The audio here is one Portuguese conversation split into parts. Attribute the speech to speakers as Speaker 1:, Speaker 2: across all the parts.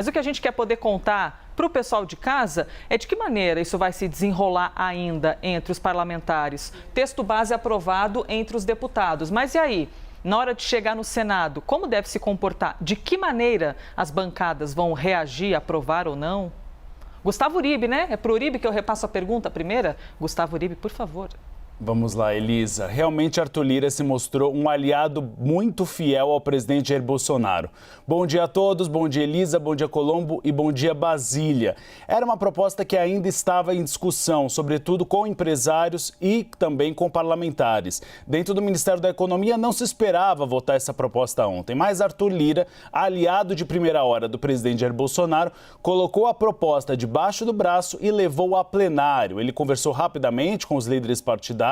Speaker 1: Mas o que a gente quer poder contar para o pessoal de casa é de que maneira isso vai se desenrolar ainda entre os parlamentares. Texto base aprovado entre os deputados. Mas e aí? Na hora de chegar no Senado, como deve se comportar? De que maneira as bancadas vão reagir, aprovar ou não? Gustavo Uribe, né? É para o Uribe que eu repasso a pergunta primeira? Gustavo Uribe, por favor.
Speaker 2: Vamos lá, Elisa. Realmente, Arthur Lira se mostrou um aliado muito fiel ao presidente Jair Bolsonaro. Bom dia a todos, bom dia, Elisa, bom dia, Colombo e bom dia, Basília. Era uma proposta que ainda estava em discussão, sobretudo com empresários e também com parlamentares. Dentro do Ministério da Economia não se esperava votar essa proposta ontem, mas Arthur Lira, aliado de primeira hora do presidente Jair Bolsonaro, colocou a proposta debaixo do braço e levou a plenário. Ele conversou rapidamente com os líderes partidários.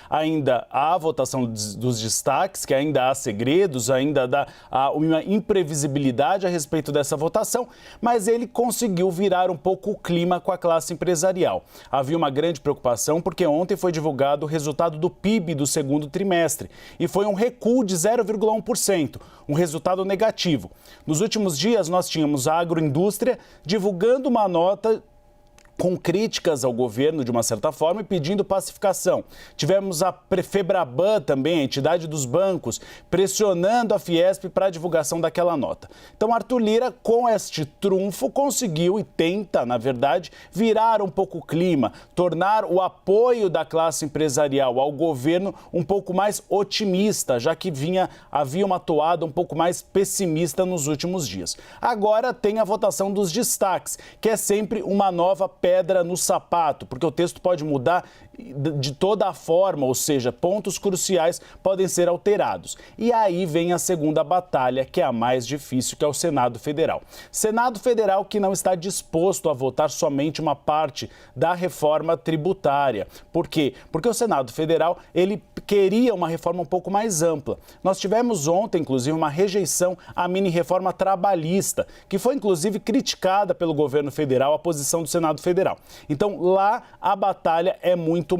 Speaker 2: Ainda há a votação dos destaques, que ainda há segredos, ainda há uma imprevisibilidade a respeito dessa votação, mas ele conseguiu virar um pouco o clima com a classe empresarial. Havia uma grande preocupação porque ontem foi divulgado o resultado do PIB do segundo trimestre e foi um recuo de 0,1%, um resultado negativo. Nos últimos dias nós tínhamos a agroindústria divulgando uma nota com críticas ao governo, de uma certa forma, e pedindo pacificação. Tivemos a Febraban também, a entidade dos bancos, pressionando a Fiesp para a divulgação daquela nota. Então, Arthur Lira, com este trunfo, conseguiu e tenta, na verdade, virar um pouco o clima, tornar o apoio da classe empresarial ao governo um pouco mais otimista, já que havia uma toada um pouco mais pessimista nos últimos dias. Agora tem a votação dos destaques, que é sempre uma nova pedra no sapato, porque o texto pode mudar de toda a forma, ou seja, pontos cruciais podem ser alterados. E aí vem a segunda batalha, que é a mais difícil, que é o Senado Federal. Senado Federal que não está disposto a votar somente uma parte da reforma tributária. Por quê? Porque o Senado Federal, ele queria uma reforma um pouco mais ampla. Nós tivemos ontem, inclusive, uma rejeição à mini-reforma trabalhista, que foi, inclusive, criticada pelo governo federal, a posição do Senado Federal. Então, lá a batalha é muito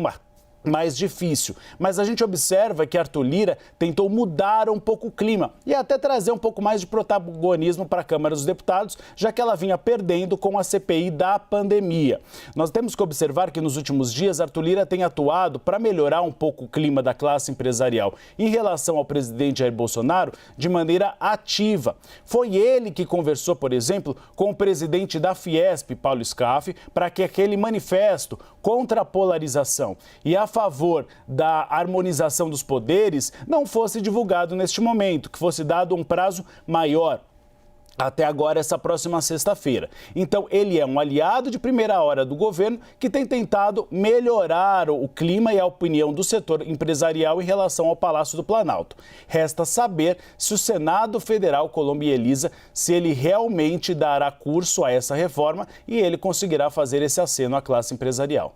Speaker 2: mais difícil. Mas a gente observa que Arthur Lira tentou mudar um pouco o clima e até trazer um pouco mais de protagonismo para a Câmara dos Deputados, já que ela vinha perdendo com a CPI da pandemia. Nós temos que observar que nos últimos dias Arthur Lira tem atuado para melhorar um pouco o clima da classe empresarial em relação ao presidente Jair Bolsonaro de maneira ativa. Foi ele que conversou, por exemplo, com o presidente da Fiesp, Paulo Scaff, para que aquele manifesto contra a polarização e a favor da harmonização dos poderes não fosse divulgado neste momento, que fosse dado um prazo maior. Até agora, essa próxima sexta-feira. Então, ele é um aliado de primeira hora do governo que tem tentado melhorar o clima e a opinião do setor empresarial em relação ao Palácio do Planalto. Resta saber se o Senado Federal, Colombo e Elisa, se ele realmente dará curso a essa reforma e ele conseguirá fazer esse aceno à classe empresarial.